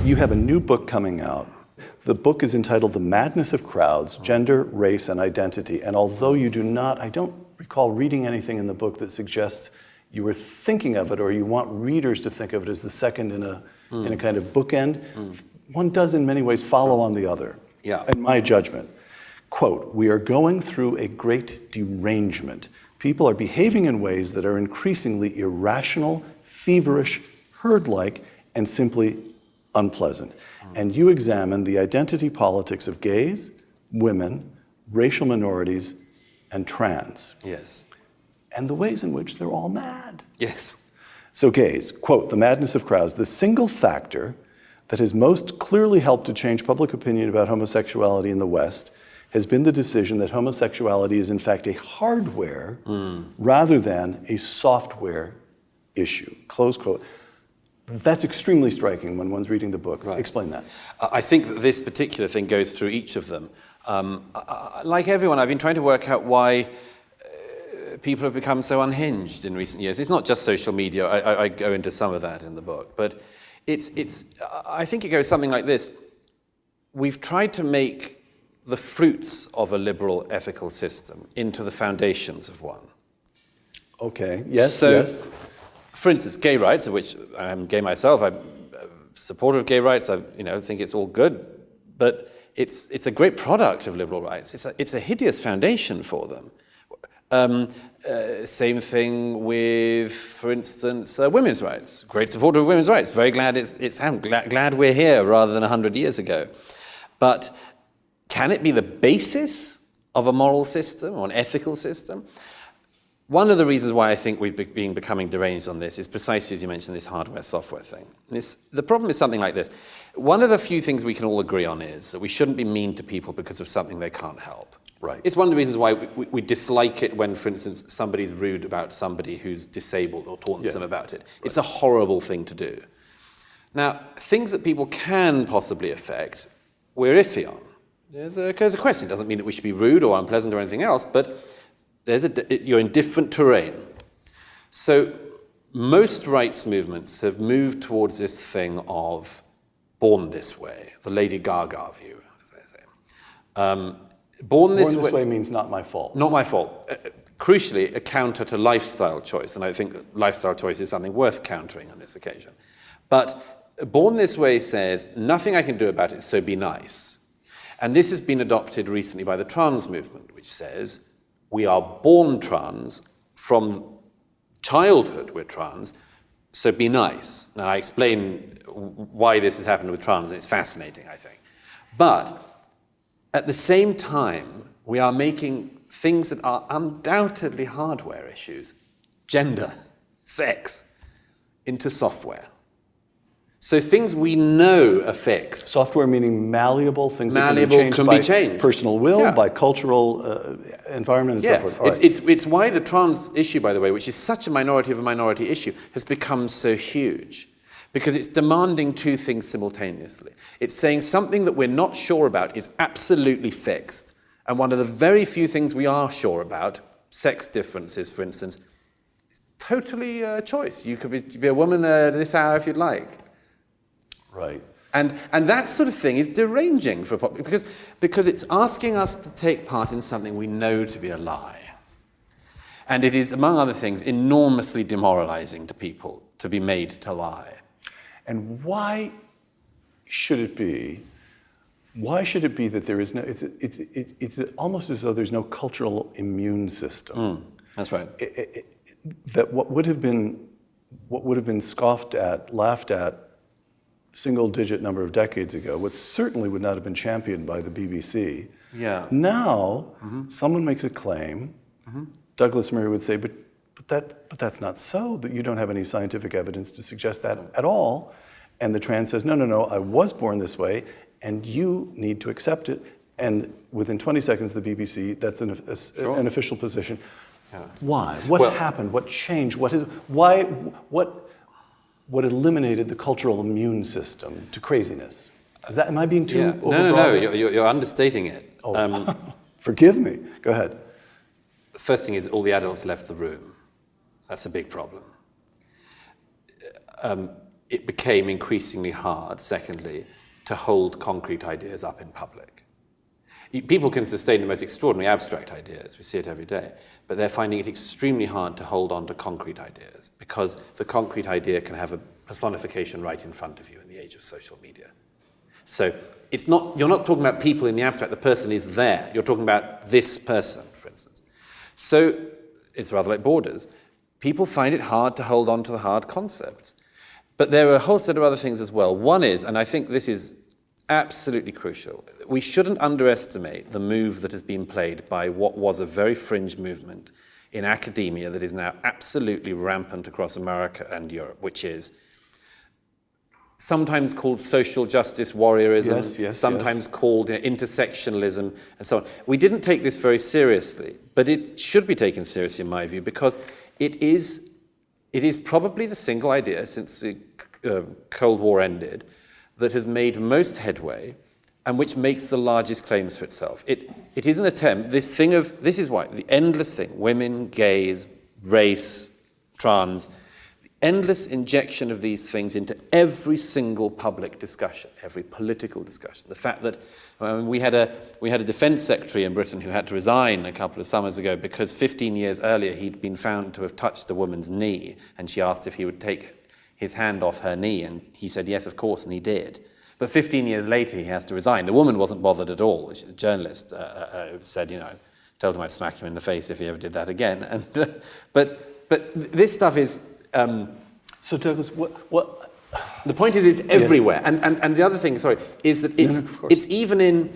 You have a new book coming out. The book is entitled The Madness of Crowds, Gender, Race, and Identity. And although you do not, I don't recall reading anything in the book that suggests you were thinking of it or you want readers to think of it as the second in a kind of bookend. One does in many ways follow on the other, in my judgment. Quote, "We are going through a great derangement. People are behaving in ways that are increasingly irrational, feverish, herd-like, and simply unpleasant." And you examine the identity politics of gays, women, racial minorities, and trans. Yes. And the ways in which they're all mad. Yes. So gays, quote, "The madness of crowds, the single factor that has most clearly helped to change public opinion about homosexuality in the West has been the decision that homosexuality is in fact a hardware rather than a software issue," close quote. That's extremely striking when one's reading the book. Right. Explain that. I think that this particular thing goes through each of them. Like everyone, I've been trying to work out why people have become so unhinged in recent years. It's not just social media. I go into some of that in the book. But I think it goes something like this. We've tried to make the fruits of a liberal ethical system into the foundations of one. Okay, yes, so, yes. For instance, gay rights, of which I'm gay myself, I'm a supporter of gay rights, I think it's all good, but it's a great product of liberal rights. It's a hideous foundation for them. Same thing with, for instance, women's rights. Great supporter of women's rights. Very glad glad we're here rather than 100 years ago. But can it be the basis of a moral system or an ethical system? One of the reasons why I think we've been becoming deranged on this is precisely as you mentioned, this hardware-software thing. The problem is something like this. One of the few things we can all agree on is that we shouldn't be mean to people because of something they can't help. Right. It's one of the reasons why we dislike it when, for instance, somebody's rude about somebody who's disabled or taunts them about it. Right. It's a horrible thing to do. Now, things that people can possibly affect, we're iffy on. There's a question. It doesn't mean that we should be rude or unpleasant or anything else, but you're in different terrain. So most rights movements have moved towards this thing of born this way, the Lady Gaga view, as I say. Born this way means not my fault. Not my fault. Crucially, a counter to lifestyle choice, and I think lifestyle choice is something worth countering on this occasion. But born this way says, nothing I can do about it, so be nice. And this has been adopted recently by the trans movement, which says, we are born trans, from childhood we're trans, so be nice. Now I explain why this has happened with trans, and it's fascinating, I think. But at the same time, we are making things that are undoubtedly hardware issues, gender, sex, into software. So things we know are fixed. Software meaning malleable, things malleable that can be changed by personal will, by cultural environment, and so forth. Right. It's why the trans issue, by the way, which is such a minority of a minority issue, has become so huge. Because it's demanding two things simultaneously. It's saying something that we're not sure about is absolutely fixed. And one of the very few things we are sure about, sex differences, for instance, is totally a choice. You could be a woman this hour if you'd like. Right. And that sort of thing is deranging for because it's asking us to take part in something we know to be a lie. And it is, among other things, enormously demoralizing to people to be made to lie. And why should it be that there is no, it's almost as though there's no cultural immune system. That's right. That what would have been scoffed at, laughed at, single-digit number of decades ago, which certainly would not have been championed by the BBC. Yeah. Now, someone makes a claim, Douglas Murray would say, but that's not so, that you don't have any scientific evidence to suggest that at all. And the trans says, no, I was born this way, and you need to accept it. And within 20 seconds, the BBC, that's an official position. Yeah. Why? What happened? What changed? What eliminated the cultural immune system to craziness? Am I being too overbroad? No, you're understating it. Oh, forgive me. Go ahead. The first thing is all the adults left the room. That's a big problem. it became increasingly hard, secondly, to hold concrete ideas up in public. People can sustain the most extraordinary abstract ideas, we see it every day, but they're finding it extremely hard to hold on to concrete ideas because the concrete idea can have a personification right in front of you in the age of social media. So you're not talking about people in the abstract, the person is there. You're talking about this person, for instance. So it's rather like borders. People find it hard to hold on to the hard concepts. But there are a whole set of other things as well. One is, and I think this is absolutely crucial, we shouldn't underestimate the move that has been played by what was a very fringe movement in academia that is now absolutely rampant across America and Europe, which is sometimes called social justice warriorism, sometimes called intersectionalism, and so on. We didn't take this very seriously, but it should be taken seriously in my view, because it is probably the single idea since the Cold War ended that has made most headway and which makes the largest claims for itself. It is an attempt, this is why, the endless thing, women, gays, race, trans, endless injection of these things into every single public discussion, every political discussion. The fact that we had a defense secretary in Britain who had to resign a couple of summers ago because 15 years earlier he'd been found to have touched a woman's knee, and she asked if he would take his hand off her knee, and he said yes, of course, and he did. But 15 years later, he has to resign. The woman wasn't bothered at all. A journalist said, told him I'd smack him in the face if he ever did that again. And but this stuff is. So Douglas, what? The point is, it's everywhere. Yes. And the other thing, is that it's even in.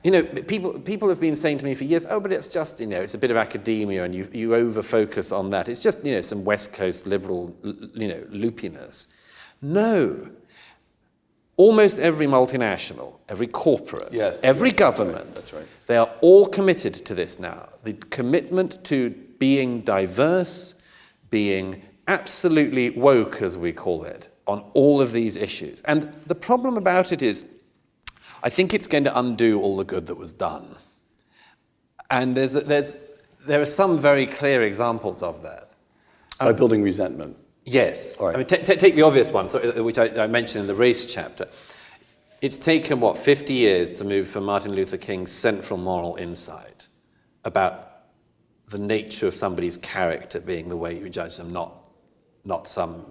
People have been saying to me for years, oh, but it's just, it's a bit of academia and you over-focus on that. It's just, some West Coast liberal, loopiness. No. Almost every multinational, every corporate, every government, that's right. They are all committed to this now. The commitment to being diverse, being absolutely woke, as we call it, on all of these issues. And the problem about it is, I think it's going to undo all the good that was done. And there are some very clear examples of that. By building resentment. Yes. All right. I mean, take the obvious one, which I mentioned in the race chapter. It's taken, 50 years to move from Martin Luther King's central moral insight about the nature of somebody's character being the way you judge them, not some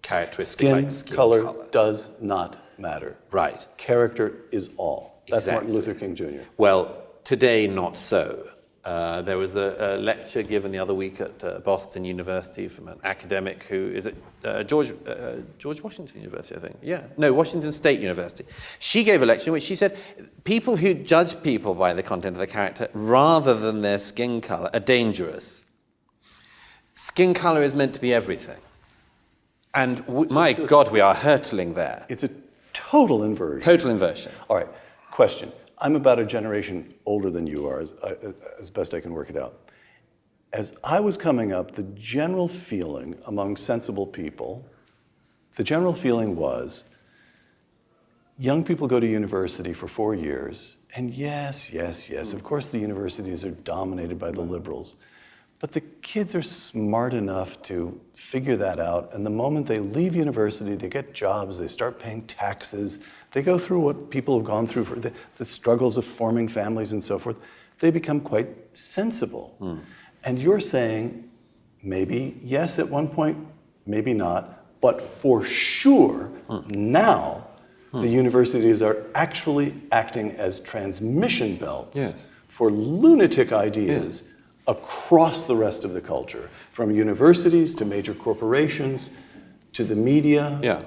characteristic like skin color does not matter. Right. Character is all. That's Exactly. Martin Luther King Jr. Well, today not so. There was a lecture given the other week at Boston University from an academic who is at George Washington University, I think. Yeah, no, Washington State University. She gave a lecture in which she said people who judge people by the content of their character rather than their skin color are dangerous. Skin color is meant to be everything. And my God, we are hurtling there. It's a total inversion. Total inversion. All right, question. I'm about a generation older than you are, as best I can work it out. As I was coming up, the general feeling among sensible people, the general feeling was, young people go to university for 4 years, and yes, of course the universities are dominated by the liberals, but the kids are smart enough to figure that out, and the moment they leave university, they get jobs, they start paying taxes, they go through what people have gone through for the struggles of forming families and so forth. They become quite sensible. And you're saying, maybe yes at one point, maybe not, but for sure now the universities are actually acting as transmission belts for lunatic ideas across the rest of the culture, from universities to major corporations to the media. Yeah.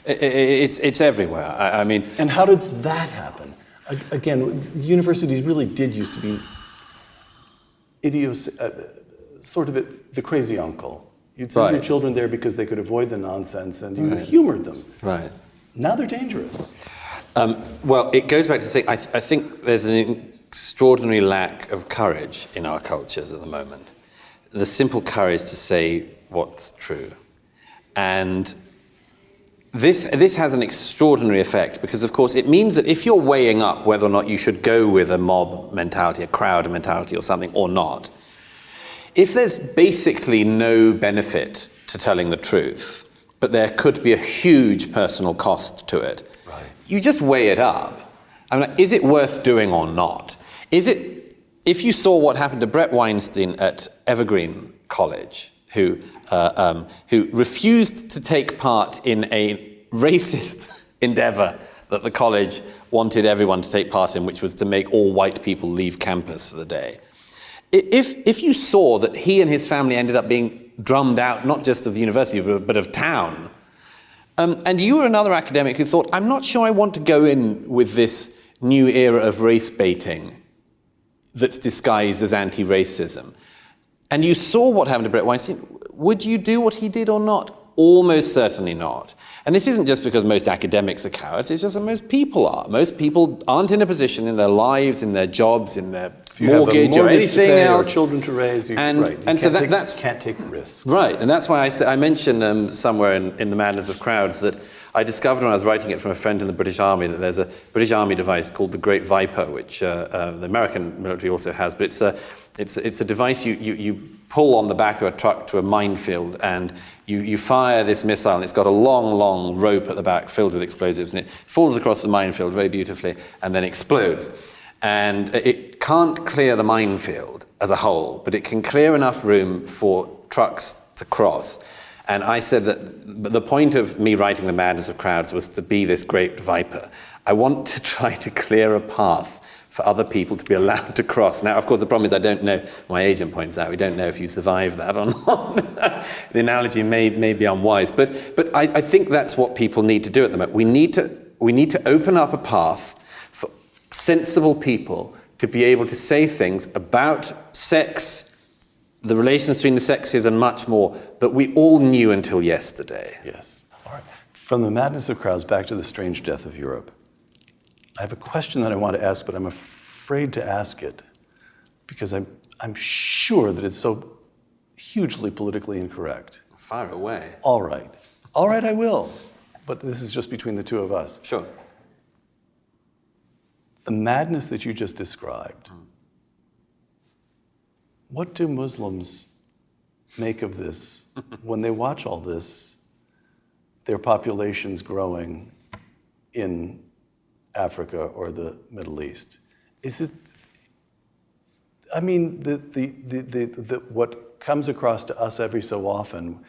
It's everywhere. I mean... And how did that happen? Again, universities really did used to be sort of the crazy uncle. You'd send your children there because they could avoid the nonsense, and you humored them. Right. Now they're dangerous. Well, it goes back to say, I think there's an extraordinary lack of courage in our cultures at the moment. The simple courage to say what's true. And this has an extraordinary effect because, of course, it means that if you're weighing up whether or not you should go with a mob mentality, a crowd mentality or something or not, if there's basically no benefit to telling the truth, but there could be a huge personal cost to it. Right. You just weigh it up. I mean, is it worth doing or not? Is it, if you saw what happened to Brett Weinstein at Evergreen College, who refused to take part in a racist endeavor that the college wanted everyone to take part in, which was to make all white people leave campus for the day. If you saw that he and his family ended up being drummed out, not just of the university, but of town, and you were another academic who thought, I'm not sure I want to go in with this new era of race baiting that's disguised as anti-racism, and you saw what happened to Brett Weinstein, would you do what he did or not? Almost certainly not. And this isn't just because most academics are cowards, it's just that most people are. Most people aren't in a position in their lives, in their jobs, in their mortgage or anything else. Or children to raise, that's can't take risks. Right, and that's why I mentioned somewhere in The Madness of Crowds that I discovered when I was writing it from a friend in the British Army that there's a British Army device called the Great Viper, which the American military also has, but it's a device you pull on the back of a truck to a minefield, and you fire this missile, and it's got a long rope at the back filled with explosives, and it falls across the minefield very beautifully and then explodes. And it can't clear the minefield as a whole, but it can clear enough room for trucks to cross. And I said that the point of me writing The Madness of Crowds was to be this great viper. I want to try to clear a path for other people to be allowed to cross. Now, of course, the problem is I don't know, my agent points out, we don't know if you survive that or not. The analogy may be unwise, but I think that's what people need to do at the moment. We need to open up a path for sensible people to be able to say things about sex, the relations between the sexes and much more that we all knew until yesterday. Yes. All right. From The Madness of Crowds back to The Strange Death of Europe. I have a question that I want to ask, but I'm afraid to ask it because I'm sure that it's so hugely politically incorrect. Fire away. All right. All right, I will. But this is just between the two of us. Sure. The madness that you just described, what do Muslims make of this when they watch all this, their populations growing in Africa or the Middle East? Is it, I mean, what comes across to us every so often,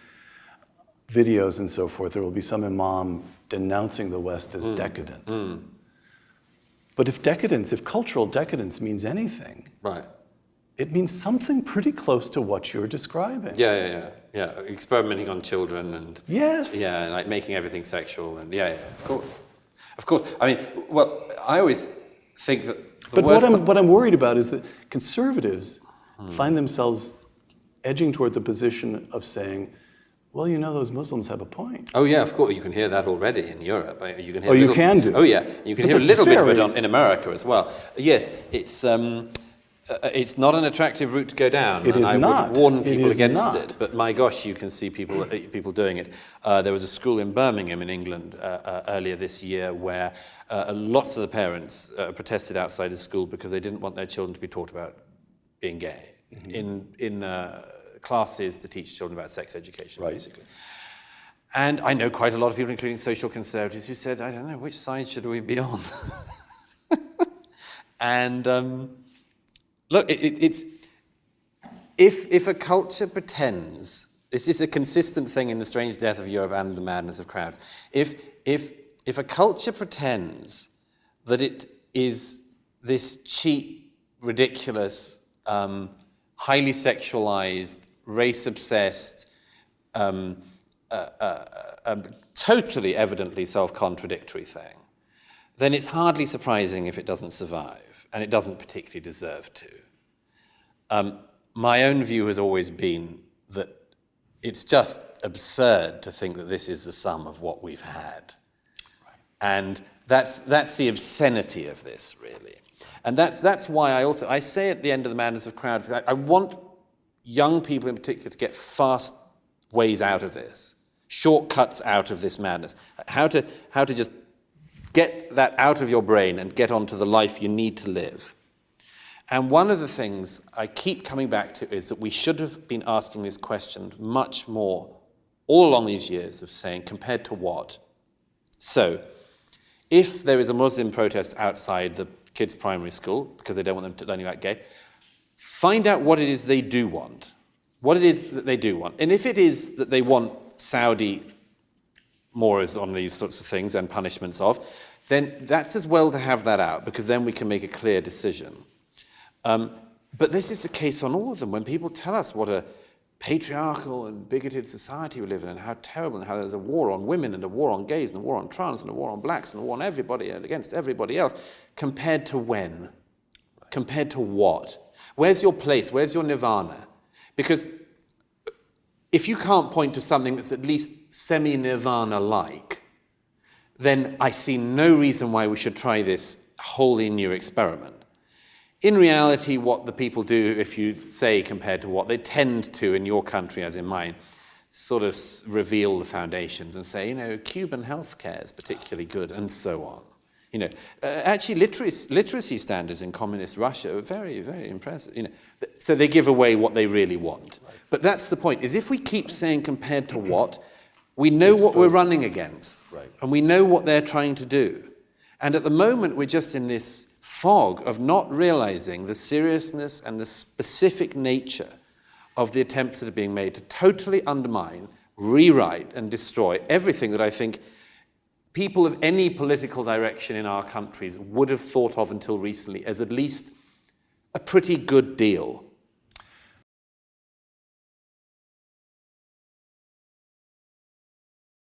videos and so forth, there will be some imam denouncing the West as decadent. But if cultural decadence means anything, right, it means something pretty close to what you're describing. Yeah. Experimenting on children and yes, yeah, like making everything sexual and yeah, of course. I mean, well, I always think that. But what I'm worried about is that conservatives find themselves edging toward the position of saying, well, you know, those Muslims have a point. Oh yeah, of course. You can hear that already in Europe. You can hear. You can do. Oh yeah, you can hear a little bit of it in America as well. Yes, it's not an attractive route to go down. It is not. I would warn people against it. But my gosh, you can see people doing it. There was a school in Birmingham in England earlier this year where lots of the parents protested outside the school because they didn't want their children to be taught about being gay in classes to teach children about sex education, basically. And I know quite a lot of people, including social conservatives, who said, I don't know, which side should we be on? And look, it's if a culture pretends, this is a consistent thing in The Strange Death of Europe and The Madness of Crowds, if a culture pretends that it is this cheap, ridiculous, highly sexualized, race-obsessed, totally evidently self-contradictory thing, then it's hardly surprising if it doesn't survive, and it doesn't particularly deserve to. My own view has always been that it's just absurd to think that this is the sum of what we've had. And that's the obscenity of this, really. And that's why I say at the end of The Madness of Crowds, I want young people in particular to get fast ways out of this, shortcuts out of this madness, how to just get that out of your brain and get onto the life you need to live. And one of the things I keep coming back to is that we should have been asking this question much more all along these years of saying, compared to what? So, if there is a Muslim protest outside the kids' primary school, because they don't want them to learn about gay, find out what it is they do want. What it is that they do want. And if it is that they want Saudi mores on these sorts of things and punishments of, then that's as well to have that out, because then we can make a clear decision. But this is the case on all of them. When people tell us what a patriarchal and bigoted society we live in, and how terrible, and how there's a war on women, and a war on gays, and a war on trans, and a war on blacks, and a war on everybody and against everybody else, compared to when? Compared to what? Where's your place? Where's your nirvana? Because if you can't point to something that's at least semi-nirvana-like, then I see no reason why we should try this wholly new experiment. In reality, what the people do, if you say compared to what, they tend to, in your country as in mine, sort of reveal the foundations and say, Cuban healthcare is particularly good, and so on. Actually, literacy standards in communist Russia are very, very impressive. So they give away what they really want. Right. But that's the point, is if we keep saying compared to what, we know what we're running against, right, and we know what they're trying to do. And at the moment, we're just in this fog of not realizing the seriousness and the specific nature of the attempts that are being made to totally undermine, rewrite, and destroy everything that I think people of any political direction in our countries would have thought of until recently as at least a pretty good deal.